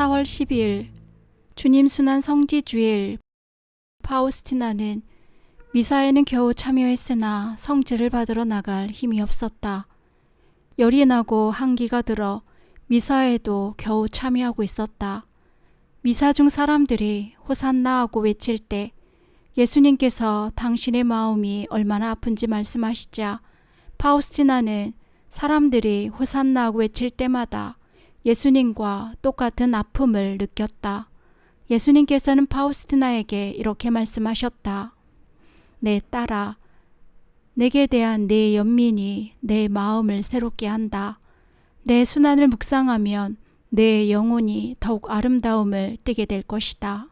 4월 12일 주님 순환 성지주일. 파우스티나는 미사에는 겨우 참여했으나 성지를 받으러 나갈 힘이 없었다. 열이 나고 한기가 들어 미사에도 겨우 참여하고 있었다. 미사 중 사람들이 호산나 하고 외칠 때 예수님께서 당신의 마음이 얼마나 아픈지 말씀하시자 파우스티나는 사람들이 호산나 하고 외칠 때마다 예수님과 똑같은 아픔을 느꼈다. 예수님께서는 파우스티나에게 이렇게 말씀하셨다. 내 딸아, 내게 대한 내 연민이 내 마음을 새롭게 한다. 내 순환을 묵상하면 내 영혼이 더욱 아름다움을 띠게 될 것이다.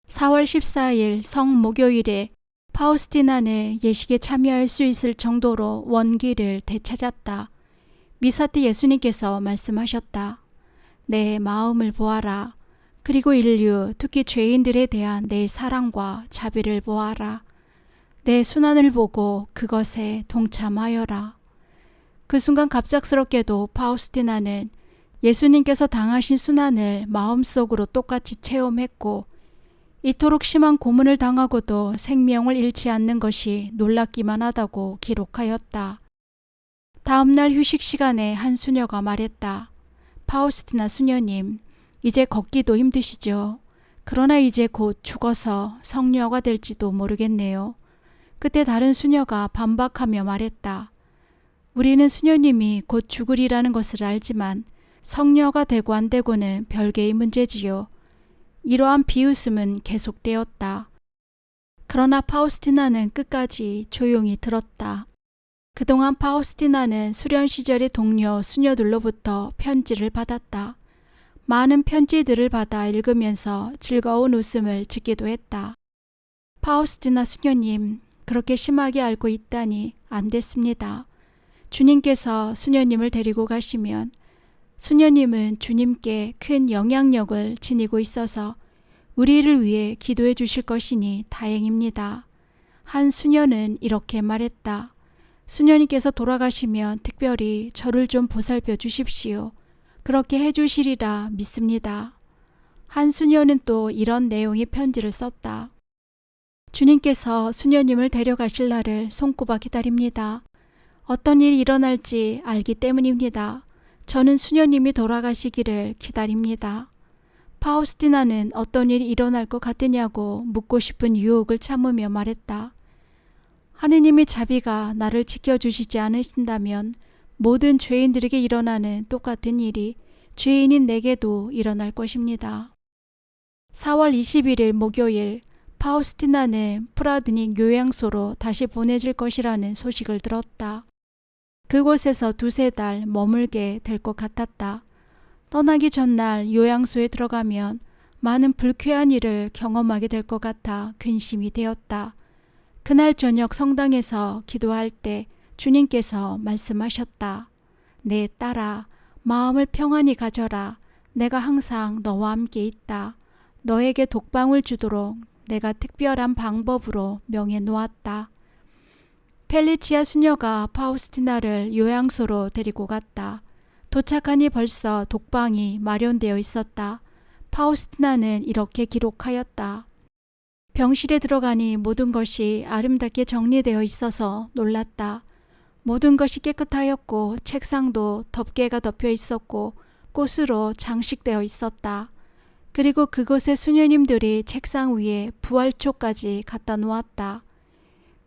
4월 14일 성목요일에 파우스티나는 예식에 참여할 수 있을 정도로 원기를 되찾았다. 미사 때 예수님께서 말씀하셨다. 내 마음을 보아라. 그리고 인류, 특히 죄인들에 대한 내 사랑과 자비를 보아라. 내 순환을 보고 그것에 동참하여라. 그 순간 갑작스럽게도 파우스티나는 예수님께서 당하신 순환을 마음속으로 똑같이 체험했고 이토록 심한 고문을 당하고도 생명을 잃지 않는 것이 놀랍기만 하다고 기록하였다. 다음날 휴식 시간에 한 수녀가 말했다. 파우스티나 수녀님, 이제 걷기도 힘드시죠? 그러나 이제 곧 죽어서 성녀가 될지도 모르겠네요. 그때 다른 수녀가 반박하며 말했다. 우리는 수녀님이 곧 죽으리라는 것을 알지만 성녀가 되고 안 되고는 별개의 문제지요. 이러한 비웃음은 계속되었다. 그러나 파우스티나는 끝까지 조용히 들었다. 그동안 파우스티나는 수련 시절의 동료 수녀들로부터 편지를 받았다. 많은 편지들을 받아 읽으면서 즐거운 웃음을 짓기도 했다. 파우스티나 수녀님, 그렇게 심하게 앓고 있다니 안 됐습니다. 주님께서 수녀님을 데리고 가시면 수녀님은 주님께 큰 영향력을 지니고 있어서 우리를 위해 기도해 주실 것이니 다행입니다. 한 수녀는 이렇게 말했다. 수녀님께서 돌아가시면 특별히 저를 좀 보살펴 주십시오. 그렇게 해주시리라 믿습니다. 한 수녀는 또 이런 내용의 편지를 썼다. 주님께서 수녀님을 데려가실 날을 손꼽아 기다립니다. 어떤 일이 일어날지 알기 때문입니다. 저는 수녀님이 돌아가시기를 기다립니다. 파우스티나는 어떤 일이 일어날 것 같으냐고 묻고 싶은 유혹을 참으며 말했다. 하느님의 자비가 나를 지켜주시지 않으신다면 모든 죄인들에게 일어나는 똑같은 일이 죄인인 내게도 일어날 것입니다. 4월 21일 목요일, 파우스티나는 프라드닉 요양소로 다시 보내질 것이라는 소식을 들었다. 그곳에서 2-3달 머물게 될 것 같았다. 떠나기 전날 요양소에 들어가면 많은 불쾌한 일을 경험하게 될 것 같아 근심이 되었다. 그날 저녁 성당에서 기도할 때 주님께서 말씀하셨다. 내 딸아, 마음을 평안히 가져라. 내가 항상 너와 함께 있다. 너에게 독방을 주도록 내가 특별한 방법으로 명해 놓았다. 펠리치아 수녀가 파우스티나를 요양소로 데리고 갔다. 도착하니 벌써 독방이 마련되어 있었다. 파우스티나는 이렇게 기록하였다. 병실에 들어가니 모든 것이 아름답게 정리되어 있어서 놀랐다. 모든 것이 깨끗하였고 책상도 덮개가 덮여 있었고 꽃으로 장식되어 있었다. 그리고 그곳에 수녀님들이 책상 위에 부활초까지 갖다 놓았다.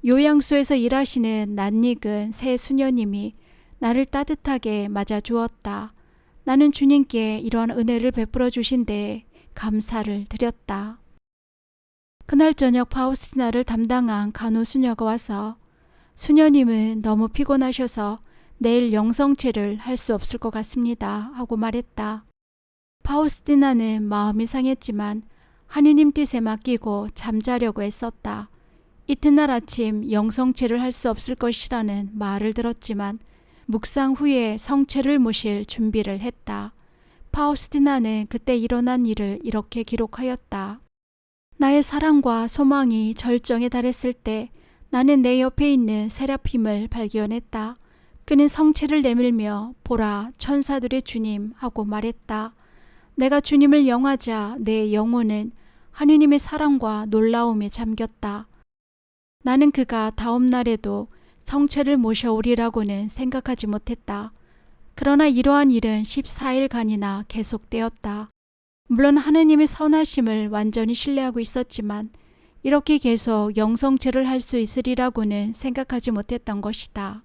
요양소에서 일하시는 낯익은 새 수녀님이 나를 따뜻하게 맞아주었다. 나는 주님께 이러한 은혜를 베풀어 주신 데에 감사를 드렸다. 그날 저녁 파우스티나를 담당한 간호수녀가 와서 수녀님은 너무 피곤하셔서 내일 영성체를 할 수 없을 것 같습니다 하고 말했다. 파우스티나는 마음이 상했지만 하느님 뜻에 맡기고 잠자려고 애썼다. 이튿날 아침 영성체를 할 수 없을 것이라는 말을 들었지만 묵상 후에 성체를 모실 준비를 했다. 파우스티나는 그때 일어난 일을 이렇게 기록하였다. 나의 사랑과 소망이 절정에 달했을 때 나는 내 옆에 있는 세라핌을 발견했다. 그는 성체를 내밀며 보라 천사들의 주님 하고 말했다. 내가 주님을 영하자 내 영혼은 하느님의 사랑과 놀라움에 잠겼다. 나는 그가 다음 날에도 성체를 모셔오리라고는 생각하지 못했다. 그러나 이러한 일은 14일간이나 계속되었다. 물론 하느님의 선하심을 완전히 신뢰하고 있었지만 이렇게 계속 영성체를 할 수 있으리라고는 생각하지 못했던 것이다.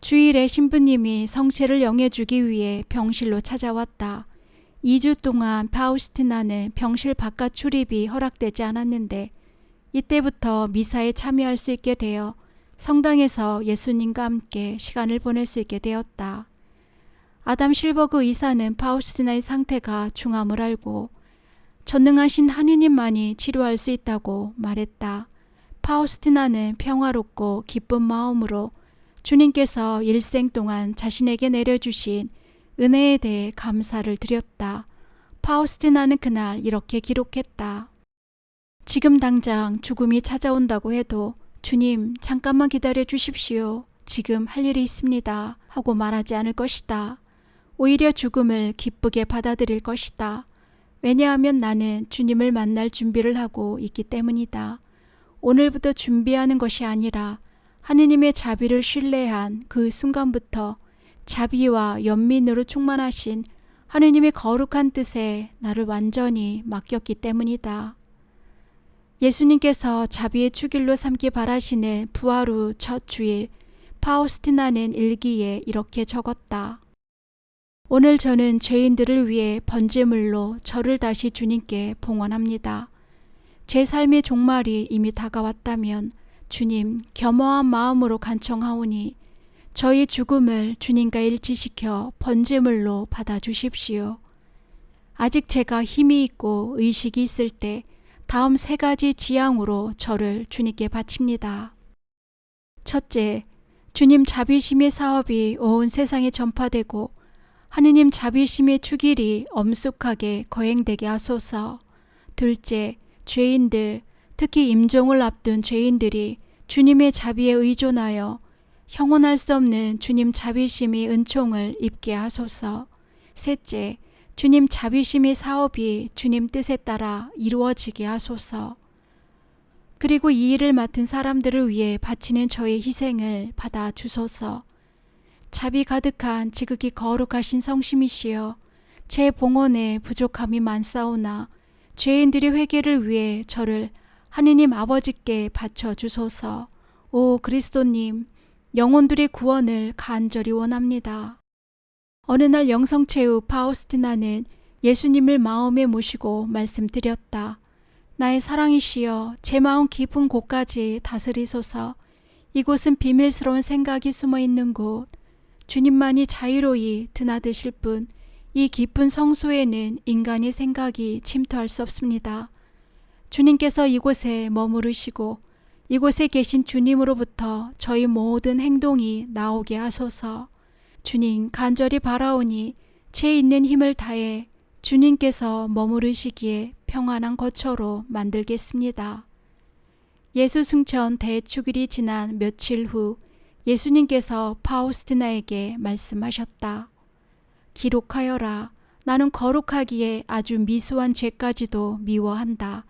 주일에 신부님이 성체를 영해주기 위해 병실로 찾아왔다. 2주 동안 파우스티나는 병실 바깥 출입이 허락되지 않았는데 이때부터 미사에 참여할 수 있게 되어 성당에서 예수님과 함께 시간을 보낼 수 있게 되었다. 아담 실버그 의사는 파우스티나의 상태가 중함을 알고 전능하신 하느님만이 치료할 수 있다고 말했다. 파우스티나는 평화롭고 기쁜 마음으로 주님께서 일생 동안 자신에게 내려주신 은혜에 대해 감사를 드렸다. 파우스티나는 그날 이렇게 기록했다. 지금 당장 죽음이 찾아온다고 해도 주님 잠깐만 기다려 주십시오. 지금 할 일이 있습니다. 하고 말하지 않을 것이다. 오히려 죽음을 기쁘게 받아들일 것이다. 왜냐하면 나는 주님을 만날 준비를 하고 있기 때문이다. 오늘부터 준비하는 것이 아니라 하느님의 자비를 신뢰한 그 순간부터 자비와 연민으로 충만하신 하느님의 거룩한 뜻에 나를 완전히 맡겼기 때문이다. 예수님께서 자비의 축일로 삼기 바라시는 부활 후 첫 주일, 파우스티나는 일기에 이렇게 적었다. 오늘 저는 죄인들을 위해 번제물로 저를 다시 주님께 봉헌합니다. 제 삶의 종말이 이미 다가왔다면 주님 겸허한 마음으로 간청하오니 저희 죽음을 주님과 일치시켜 번제물로 받아주십시오. 아직 제가 힘이 있고 의식이 있을 때 다음 3가지 지향으로 저를 주님께 바칩니다. 첫째, 주님 자비심의 사업이 온 세상에 전파되고 하느님 자비심의 축일이 엄숙하게 거행되게 하소서. 둘째, 죄인들, 특히 임종을 앞둔 죄인들이 주님의 자비에 의존하여 형언할 수 없는 주님 자비심의 은총을 입게 하소서. 셋째, 주님 자비심의 사업이 주님 뜻에 따라 이루어지게 하소서. 그리고 이 일을 맡은 사람들을 위해 바치는 저의 희생을 받아 주소서. 자비 가득한 지극히 거룩하신 성심이시여, 제 봉헌에 부족함이 많사오나 죄인들의 회개를 위해 저를 하느님 아버지께 바쳐 주소서. 오 그리스도님, 영혼들의 구원을 간절히 원합니다. 어느 날 영성체 후 파우스티나는 예수님을 마음에 모시고 말씀드렸다. 나의 사랑이시여, 제 마음 깊은 곳까지 다스리소서. 이곳은 비밀스러운 생각이 숨어 있는 곳, 주님만이 자유로이 드나드실 뿐 이 깊은 성소에는 인간의 생각이 침투할 수 없습니다. 주님께서 이곳에 머무르시고 이곳에 계신 주님으로부터 저희 모든 행동이 나오게 하소서. 주님 간절히 바라오니 제 있는 힘을 다해 주님께서 머무르시기에 평안한 거처로 만들겠습니다. 예수 승천 대축일이 지난 며칠 후 예수님께서 파우스티나에게 말씀하셨다. 기록하여라. 나는 거룩하기에 아주 미수한 죄까지도 미워한다.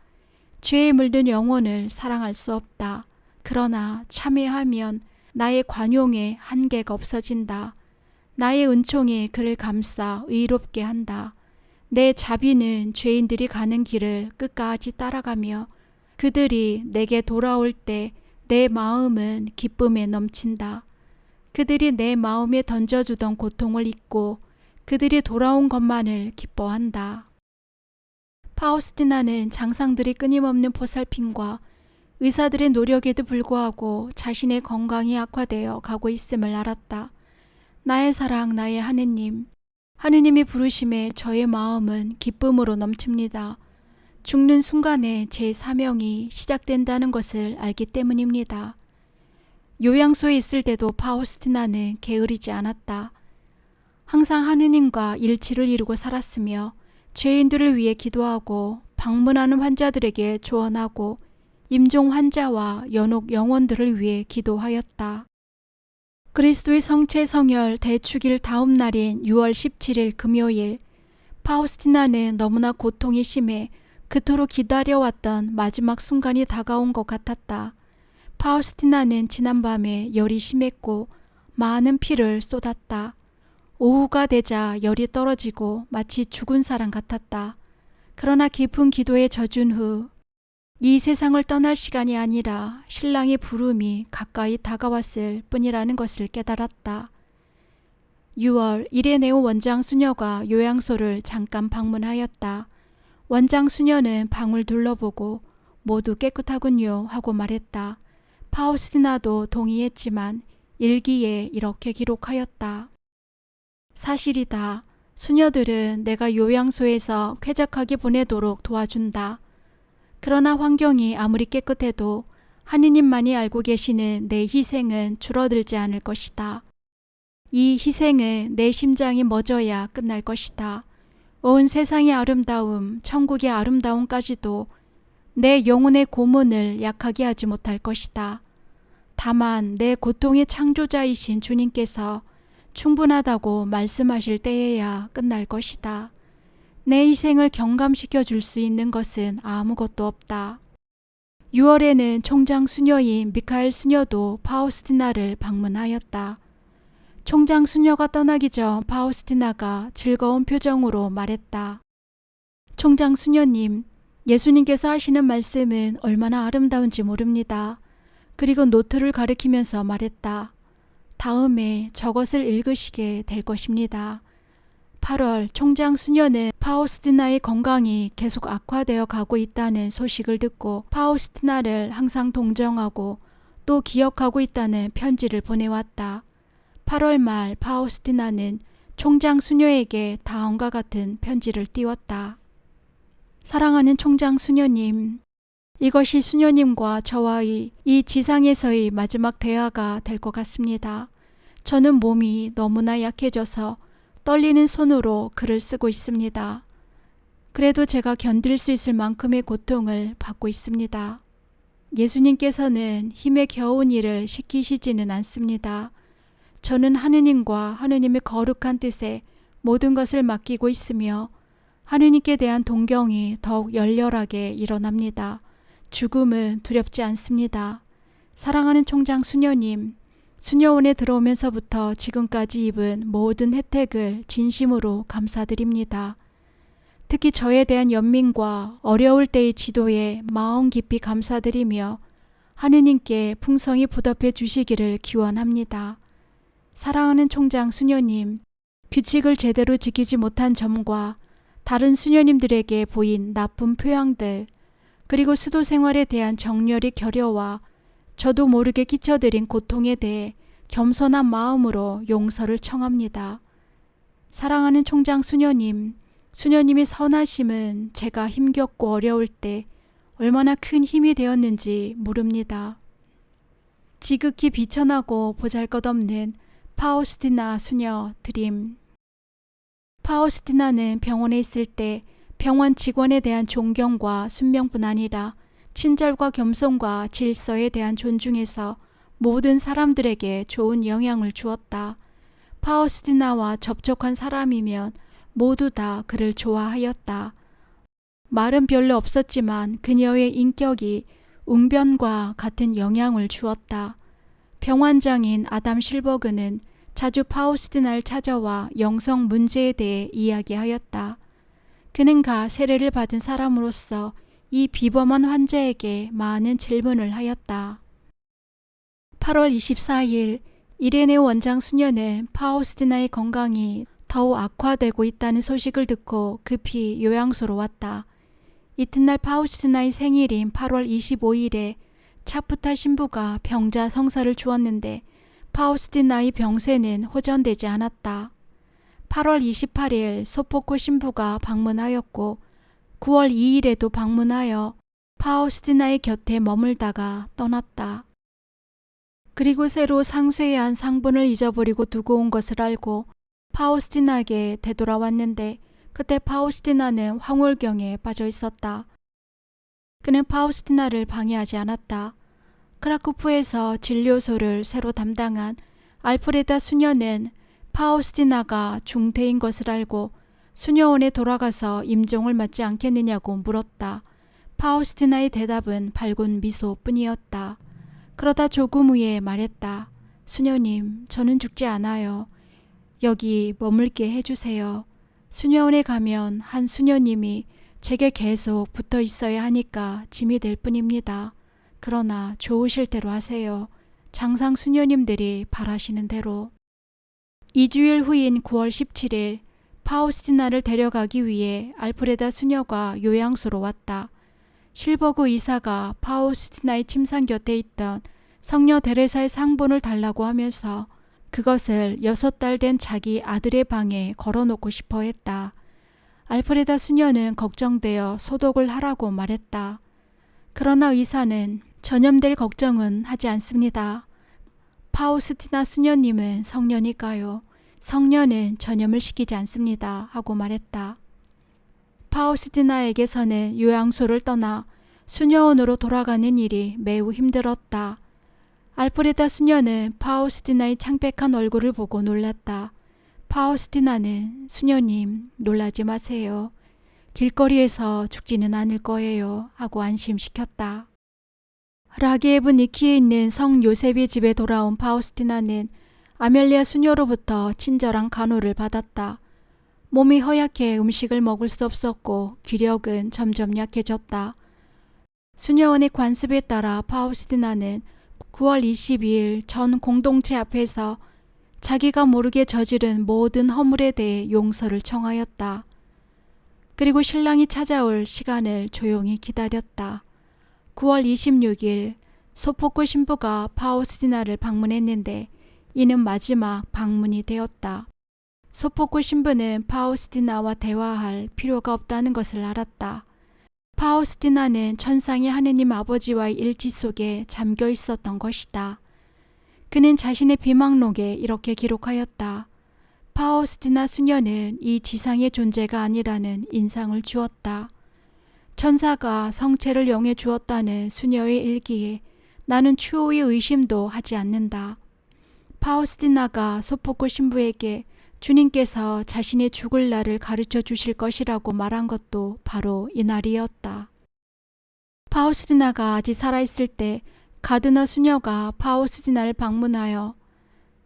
죄에 물든 영혼을 사랑할 수 없다. 그러나 참회하면 나의 관용에 한계가 없어진다. 나의 은총이 그를 감싸 의롭게 한다. 내 자비는 죄인들이 가는 길을 끝까지 따라가며 그들이 내게 돌아올 때 내 마음은 기쁨에 넘친다. 그들이 내 마음에 던져주던 고통을 잊고 그들이 돌아온 것만을 기뻐한다. 파우스티나는 장상들이 끊임없는 보살핌과 의사들의 노력에도 불구하고 자신의 건강이 악화되어 가고 있음을 알았다. 나의 사랑, 나의 하느님, 하느님의 부르심에 저의 마음은 기쁨으로 넘칩니다. 죽는 순간에 제 사명이 시작된다는 것을 알기 때문입니다. 요양소에 있을 때도 파우스티나는 게으르지 않았다. 항상 하느님과 일치를 이루고 살았으며 죄인들을 위해 기도하고 방문하는 환자들에게 조언하고 임종 환자와 연옥 영혼들을 위해 기도하였다. 그리스도의 성체 성혈 대축일 다음 날인 6월 17일 금요일, 파우스티나는 너무나 고통이 심해 그토록 기다려왔던 마지막 순간이 다가온 것 같았다. 파우스티나는 지난밤에 열이 심했고 많은 피를 쏟았다. 오후가 되자 열이 떨어지고 마치 죽은 사람 같았다. 그러나 깊은 기도에 젖은 후 이 세상을 떠날 시간이 아니라 신랑의 부름이 가까이 다가왔을 뿐이라는 것을 깨달았다. 6월 이레네오 원장 수녀가 요양소를 잠깐 방문하였다. 원장 수녀는 방을 둘러보고 모두 깨끗하군요 하고 말했다. 파우스티나도 동의했지만 일기에 이렇게 기록하였다. 사실이다. 수녀들은 내가 요양소에서 쾌적하게 보내도록 도와준다. 그러나 환경이 아무리 깨끗해도 하느님만이 알고 계시는 내 희생은 줄어들지 않을 것이다. 이 희생은 내 심장이 멎어야 끝날 것이다. 온 세상의 아름다움, 천국의 아름다움까지도 내 영혼의 고문을 약하게 하지 못할 것이다. 다만 내 고통의 창조자이신 주님께서 충분하다고 말씀하실 때에야 끝날 것이다. 내 희생을 경감시켜 줄 수 있는 것은 아무것도 없다. 6월에는 총장 수녀인 미카엘 수녀도 파우스티나를 방문하였다. 총장 수녀가 떠나기 전 파우스티나가 즐거운 표정으로 말했다. 총장 수녀님, 예수님께서 하시는 말씀은 얼마나 아름다운지 모릅니다. 그리고 노트를 가리키면서 말했다. 다음에 저것을 읽으시게 될 것입니다. 8월 총장 수녀는 파우스티나의 건강이 계속 악화되어 가고 있다는 소식을 듣고 파우스티나를 항상 동정하고 또 기억하고 있다는 편지를 보내왔다. 8월 말 파우스티나는 총장 수녀에게 다음과 같은 편지를 띄웠다. 사랑하는 총장 수녀님, 이것이 수녀님과 저와의 이 지상에서의 마지막 대화가 될 것 같습니다. 저는 몸이 너무나 약해져서 떨리는 손으로 글을 쓰고 있습니다. 그래도 제가 견딜 수 있을 만큼의 고통을 받고 있습니다. 예수님께서는 힘에 겨운 일을 시키시지는 않습니다. 저는 하느님과 하느님의 거룩한 뜻에 모든 것을 맡기고 있으며 하느님께 대한 동경이 더욱 열렬하게 일어납니다. 죽음은 두렵지 않습니다. 사랑하는 총장 수녀님, 수녀원에 들어오면서부터 지금까지 입은 모든 혜택을 진심으로 감사드립니다. 특히 저에 대한 연민과 어려울 때의 지도에 마음 깊이 감사드리며 하느님께 풍성히 보답해 주시기를 기원합니다. 사랑하는 총장 수녀님, 규칙을 제대로 지키지 못한 점과 다른 수녀님들에게 보인 나쁜 표현들, 그리고 수도 생활에 대한 정열의 결여와 저도 모르게 끼쳐드린 고통에 대해 겸손한 마음으로 용서를 청합니다. 사랑하는 총장 수녀님, 수녀님의 선하심은 제가 힘겹고 어려울 때 얼마나 큰 힘이 되었는지 모릅니다. 지극히 비천하고 보잘것없는 파우스티나 수녀 드림. 파우스티나는 병원에 있을 때 병원 직원에 대한 존경과 순명뿐 아니라 친절과 겸손과 질서에 대한 존중에서 모든 사람들에게 좋은 영향을 주었다. 파우스티나와 접촉한 사람이면 모두 다 그를 좋아하였다. 말은 별로 없었지만 그녀의 인격이 웅변과 같은 영향을 주었다. 병원장인 아담 실버그는 자주 파우스티나를 찾아와 영성 문제에 대해 이야기하였다. 그는 세례를 받은 사람으로서 이 비범한 환자에게 많은 질문을 하였다. 8월 24일 이레네오 원장 수녀는 파우스티나의 건강이 더욱 악화되고 있다는 소식을 듣고 급히 요양소로 왔다. 이튿날 파우스티나의 생일인 8월 25일에 차프타 신부가 병자 성사를 주었는데 파우스티나의 병세는 호전되지 않았다. 8월 28일 소포코 신부가 방문하였고 9월 2일에도 방문하여 파우스티나의 곁에 머물다가 떠났다. 그리고 새로 상쇄해야 한 상분을 잊어버리고 두고 온 것을 알고 파우스티나에게 되돌아왔는데 그때 파우스티나는 황홀경에 빠져 있었다. 그는 파우스티나를 방해하지 않았다. 크라쿠프에서 진료소를 새로 담당한 알프레다 수녀는 파우스티나가 중태인 것을 알고 수녀원에 돌아가서 임종을 맞지 않겠느냐고 물었다. 파우스티나의 대답은 밝은 미소뿐이었다. 그러다 조금 후에 말했다. 수녀님, 저는 죽지 않아요. 여기 머물게 해주세요. 수녀원에 가면 한 수녀님이 제게 계속 붙어 있어야 하니까 짐이 될 뿐입니다. 그러나 좋으실 대로 하세요. 장상 수녀님들이 바라시는 대로. 2주일 후인 9월 17일 파우스티나를 데려가기 위해 알프레다 수녀가 요양소로 왔다. 실버그 의사가 파우스티나의 침상 곁에 있던 성녀 데레사의 상본을 달라고 하면서 그것을 6달 된 자기 아들의 방에 걸어놓고 싶어 했다. 알프레다 수녀는 걱정되어 소독을 하라고 말했다. 그러나 의사는 전염될 걱정은 하지 않습니다. 파우스티나 수녀님은 성녀니까요. 성녀는 전염을 시키지 않습니다. 하고 말했다. 파우스티나에게서는 요양소를 떠나 수녀원으로 돌아가는 일이 매우 힘들었다. 알프레다 수녀는 파우스티나의 창백한 얼굴을 보고 놀랐다. 파우스티나는 수녀님, 놀라지 마세요. 길거리에서 죽지는 않을 거예요. 하고 안심시켰다. 라기에브 니키에 있는 성 요셉의 집에 돌아온 파우스티나는 아멜리아 수녀로부터 친절한 간호를 받았다. 몸이 허약해 음식을 먹을 수 없었고 기력은 점점 약해졌다. 수녀원의 관습에 따라 파우스티나는 9월 22일 전 공동체 앞에서 자기가 모르게 저지른 모든 허물에 대해 용서를 청하였다. 그리고 신랑이 찾아올 시간을 조용히 기다렸다. 9월 26일 소포크 신부가 파우스티나를 방문했는데 이는 마지막 방문이 되었다. 소포크 신부는 파우스티나와 대화할 필요가 없다는 것을 알았다. 파우스티나는 천상의 하느님 아버지와의 일치 속에 잠겨 있었던 것이다. 그는 자신의 비망록에 이렇게 기록하였다. 파우스티나 수녀는 이 지상의 존재가 아니라는 인상을 주었다. 천사가 성체를 영해 주었다는 수녀의 일기에 나는 추호의 의심도 하지 않는다. 파우스티나가 소포크 신부에게 주님께서 자신의 죽을 날을 가르쳐 주실 것이라고 말한 것도 바로 이날이었다. 파우스티나가 아직 살아있을 때 가드너 수녀가 파우스티나를 방문하여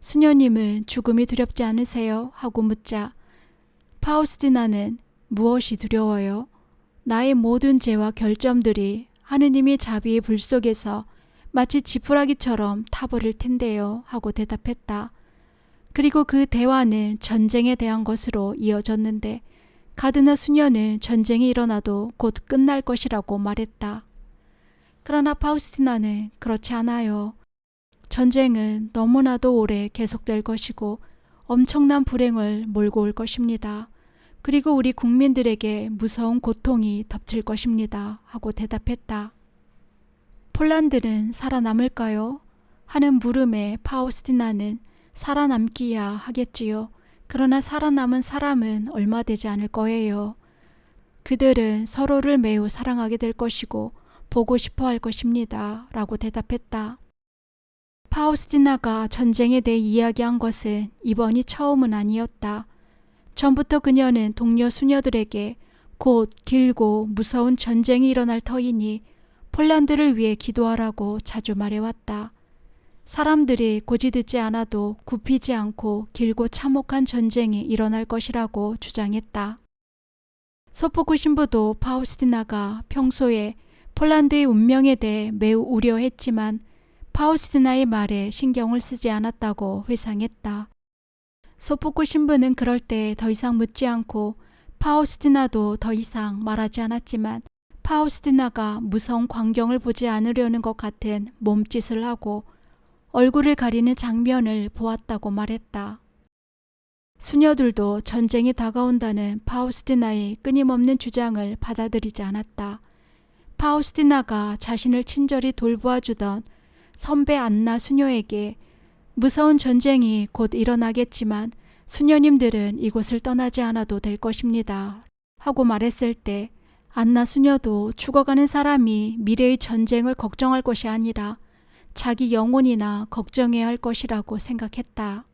수녀님은 죽음이 두렵지 않으세요? 하고 묻자 파우스티나는 무엇이 두려워요? 나의 모든 죄와 결점들이 하느님의 자비의 불 속에서 마치 지푸라기처럼 타버릴 텐데요. 하고 대답했다. 그리고 그 대화는 전쟁에 대한 것으로 이어졌는데 가드너 수녀는 전쟁이 일어나도 곧 끝날 것이라고 말했다. 그러나 파우스티나는 그렇지 않아요. 전쟁은 너무나도 오래 계속될 것이고 엄청난 불행을 몰고 올 것입니다. 그리고 우리 국민들에게 무서운 고통이 덮칠 것입니다. 하고 대답했다. 폴란드는 살아남을까요? 하는 물음에 파우스티나는 살아남기야 하겠지요. 그러나 살아남은 사람은 얼마 되지 않을 거예요. 그들은 서로를 매우 사랑하게 될 것이고 보고 싶어 할 것입니다. 라고 대답했다. 파우스티나가 전쟁에 대해 이야기한 것은 이번이 처음은 아니었다. 전부터 그녀는 동료 수녀들에게 곧 길고 무서운 전쟁이 일어날 터이니 폴란드를 위해 기도하라고 자주 말해왔다. 사람들이 고지듣지 않아도 굽히지 않고 길고 참혹한 전쟁이 일어날 것이라고 주장했다. 소포크 신부도 파우스티나가 평소에 폴란드의 운명에 대해 매우 우려했지만 파우스티나의 말에 신경을 쓰지 않았다고 회상했다. 소포크 신부는 그럴 때 더 이상 묻지 않고 파우스티나도 더 이상 말하지 않았지만 파우스티나가 무서운 광경을 보지 않으려는 것 같은 몸짓을 하고 얼굴을 가리는 장면을 보았다고 말했다. 수녀들도 전쟁이 다가온다는 파우스티나의 끊임없는 주장을 받아들이지 않았다. 파우스티나가 자신을 친절히 돌보아주던 선배 안나 수녀에게 무서운 전쟁이 곧 일어나겠지만 수녀님들은 이곳을 떠나지 않아도 될 것입니다. 하고 말했을 때 안나 수녀도 죽어가는 사람이 미래의 전쟁을 걱정할 것이 아니라 자기 영혼이나 걱정해야 할 것이라고 생각했다.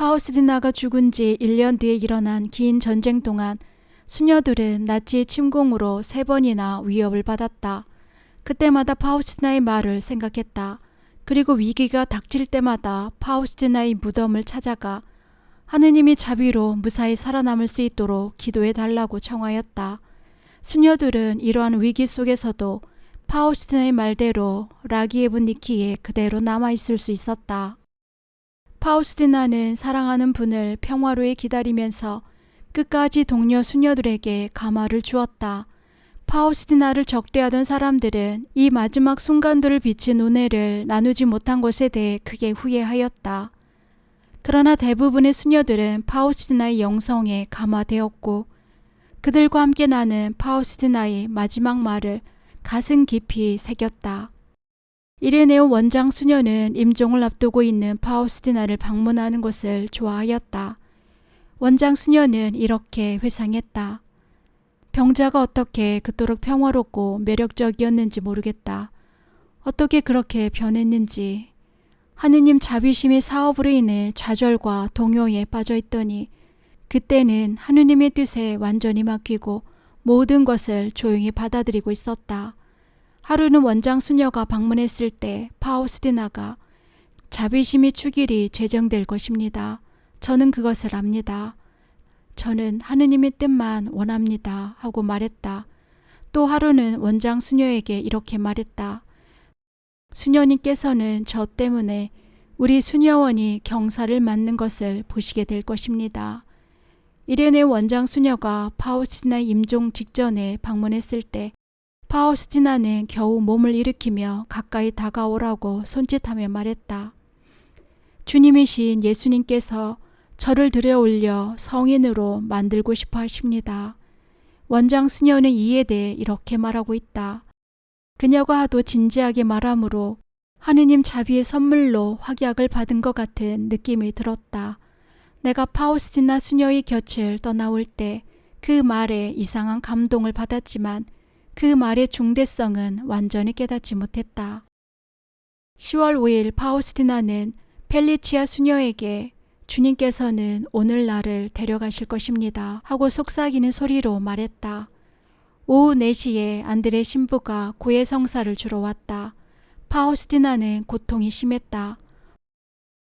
파우스티나가 죽은 지 1년 뒤에 일어난 긴 전쟁 동안 수녀들은 나치의 침공으로 3번이나 위협을 받았다. 그때마다 파우스티나의 말을 생각했다. 그리고 위기가 닥칠 때마다 파우스티나의 무덤을 찾아가 하느님이 자비로 무사히 살아남을 수 있도록 기도해 달라고 청하였다. 수녀들은 이러한 위기 속에서도 파우스티나의 말대로 라기예브 니키에 그대로 남아있을 수 있었다. 파우스티나는 사랑하는 분을 평화로이 기다리면서 끝까지 동료 수녀들에게 감화를 주었다. 파우스티나를 적대하던 사람들은 이 마지막 순간들을 비친 은혜를 나누지 못한 것에 대해 크게 후회하였다. 그러나 대부분의 수녀들은 파우스티나의 영성에 감화되었고 그들과 함께 나는 파우스티나의 마지막 말을 가슴 깊이 새겼다. 이레네오 원장 수녀는 임종을 앞두고 있는 파우스티나를 방문하는 것을 좋아하였다. 원장 수녀는 이렇게 회상했다. 병자가 어떻게 그토록 평화롭고 매력적이었는지 모르겠다. 어떻게 그렇게 변했는지. 하느님 자비심의 사업으로 인해 좌절과 동요에 빠져 있더니 그때는 하느님의 뜻에 완전히 맡기고 모든 것을 조용히 받아들이고 있었다. 하루는 원장 수녀가 방문했을 때 파우스티나가 자비심이 축일이 제정될 것입니다. 저는 그것을 압니다. 저는 하느님의 뜻만 원합니다. 하고 말했다. 또 하루는 원장 수녀에게 이렇게 말했다. 수녀님께서는 저 때문에 우리 수녀원이 경사를 맞는 것을 보시게 될 것입니다. 이레네 원장 수녀가 파우스티나의 임종 직전에 방문했을 때 파우스티나는 겨우 몸을 일으키며 가까이 다가오라고 손짓하며 말했다. 주님이신 예수님께서 저를 들여 올려 성인으로 만들고 싶어 하십니다. 원장 수녀는 이에 대해 이렇게 말하고 있다. 그녀가 하도 진지하게 말하므로 하느님 자비의 선물로 확약을 받은 것 같은 느낌이 들었다. 내가 파우스티나 수녀의 곁을 떠나올 때 그 말에 이상한 감동을 받았지만 그 말의 중대성은 완전히 깨닫지 못했다. 10월 5일 파우스티나는 펠리치아 수녀에게 주님께서는 오늘 나를 데려가실 것입니다 하고 속삭이는 소리로 말했다. 오후 4시에 안드레 신부가 구의 성사를 주러 왔다. 파우스티나는 고통이 심했다.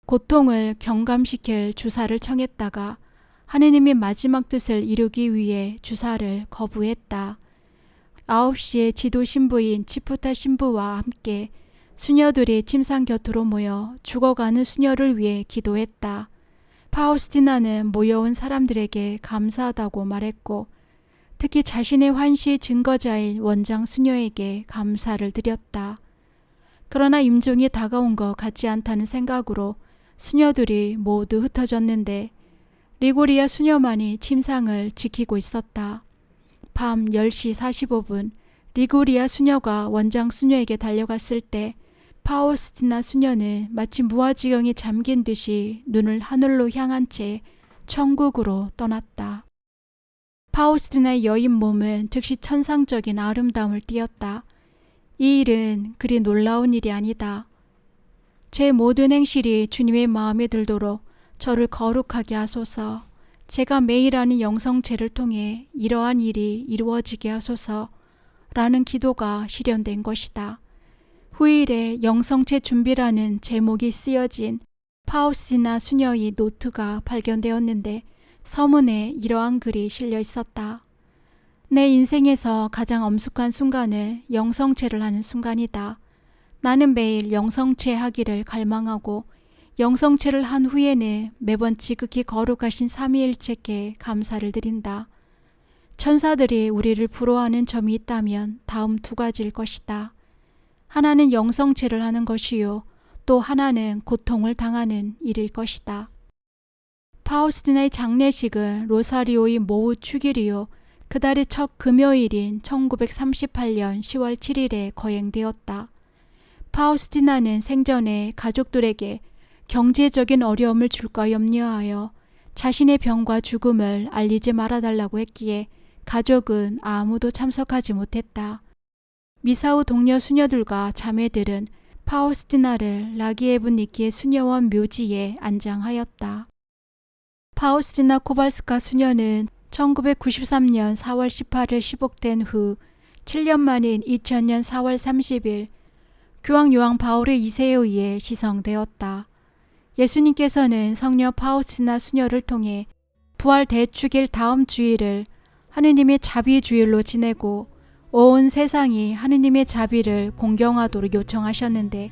고통을 경감시킬 주사를 청했다가 하느님의 마지막 뜻을 이루기 위해 주사를 거부했다. 9시에 지도 신부인 치푸타 신부와 함께 수녀들이 침상 곁으로 모여 죽어가는 수녀를 위해 기도했다. 파우스티나는 모여온 사람들에게 감사하다고 말했고 특히 자신의 환시의 증거자인 원장 수녀에게 감사를 드렸다. 그러나 임종이 다가온 것 같지 않다는 생각으로 수녀들이 모두 흩어졌는데 리고리아 수녀만이 침상을 지키고 있었다. 밤 10시 45분 리고리아 수녀가 원장 수녀에게 달려갔을 때 파우스티나 수녀는 마치 무아지경에 잠긴 듯이 눈을 하늘로 향한 채 천국으로 떠났다. 파우스티나의 여인 몸은 즉시 천상적인 아름다움을 띠었다. 이 일은 그리 놀라운 일이 아니다. 제 모든 행실이 주님의 마음에 들도록 저를 거룩하게 하소서. 제가 매일 하는 영성체를 통해 이러한 일이 이루어지게 하소서 라는 기도가 실현된 것이다. 후일에 영성체 준비라는 제목이 쓰여진 파우스티나 수녀의 노트가 발견되었는데 서문에 이러한 글이 실려 있었다. 내 인생에서 가장 엄숙한 순간은 영성체를 하는 순간이다. 나는 매일 영성체 하기를 갈망하고 영성체를 한 후에는 매번 지극히 거룩하신 삼위일체께 감사를 드린다. 천사들이 우리를 부러워하는 점이 있다면 다음 2가지일 것이다. 하나는 영성체를 하는 것이요 또 하나는 고통을 당하는 일일 것이다. 파우스티나의 장례식은 로사리오의 모후 축일이요 그달의 첫 금요일인 1938년 10월 7일에 거행되었다. 파우스티나는 생전에 가족들에게 경제적인 어려움을 줄까 염려하여 자신의 병과 죽음을 알리지 말아달라고 했기에 가족은 아무도 참석하지 못했다. 미사 후 동료 수녀들과 자매들은 파우스티나를 라기예브 니키의 수녀원 묘지에 안장하였다. 파우스티나 코발스카 수녀는 1993년 4월 18일 시복된 후 7년 만인 2000년 4월 30일 교황 요한 바울의 2세에 의해 시성되었다. 예수님께서는 성녀 파우스티나 수녀를 통해 부활 대축일 다음 주일을 하느님의 자비 주일로 지내고 온 세상이 하느님의 자비를 공경하도록 요청하셨는데,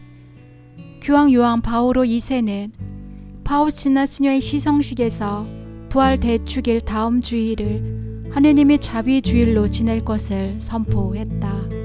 교황 요한 바오로 2세는 파우스티나 수녀의 시성식에서 부활 대축일 다음 주일을 하느님의 자비 주일로 지낼 것을 선포했다.